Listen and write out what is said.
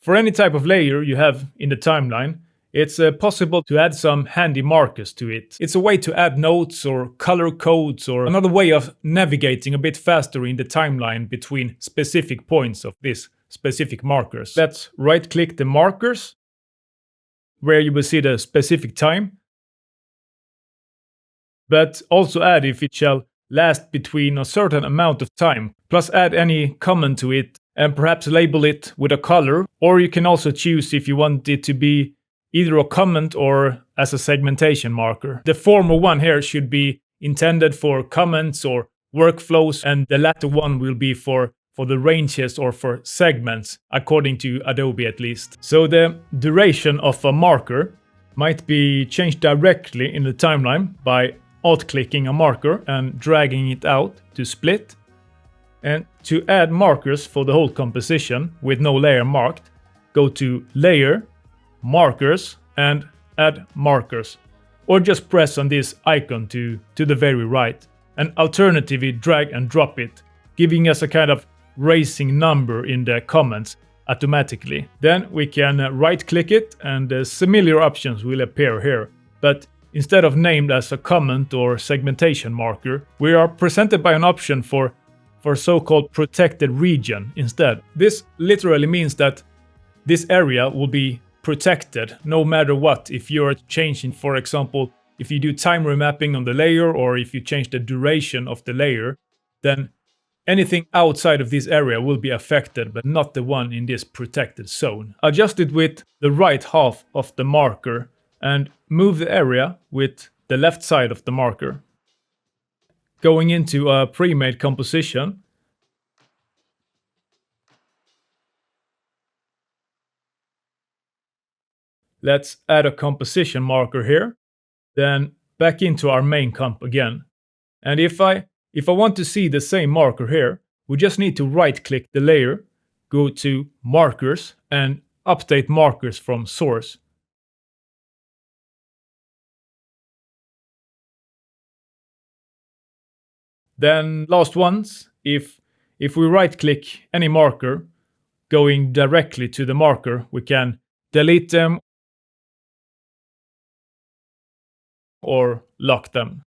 For any type of layer you have in the timeline, it's possible to add some handy markers to it. It's a way to add notes or color codes or another way of navigating a bit faster in the timeline between specific points of these specific markers. Let's right-click the markers, where you will see the specific time, but also add if it shall last between a certain amount of time, plus add any comment to it and perhaps label it with a color, or you can also choose if you want it to be either a comment or as a segmentation marker. The former one here should be intended for comments or workflows, and the latter one will be for the ranges or for segments, according to Adobe at least. So the duration of a marker might be changed directly in the timeline by alt-clicking a marker and dragging it out to split. And to add markers for the whole composition with no layer marked, go to Layer, Markers, and Add Markers. Or just press on this icon to the very right, and alternatively drag and drop it, giving us a kind of raising number in the comments automatically. Then we can right-click it and similar options will appear here. But instead of named as a comment or segmentation marker, we are presented by an option for so-called protected region instead. This literally means that this area will be protected no matter what. If you're changing, for example, if you do time remapping on the layer or if you change the duration of the layer, then anything outside of this area will be affected, but not the one in this protected zone. Adjust it with the right half of the marker and move the area with the left side of the marker. Going into a pre-made composition, let's add a composition marker here, then back into our main comp again. And if I want to see the same marker here, we just need to right-click the layer, go to Markers, and update markers from source. Then last ones, if we right-click any marker, going directly to the marker, we can delete them or lock them.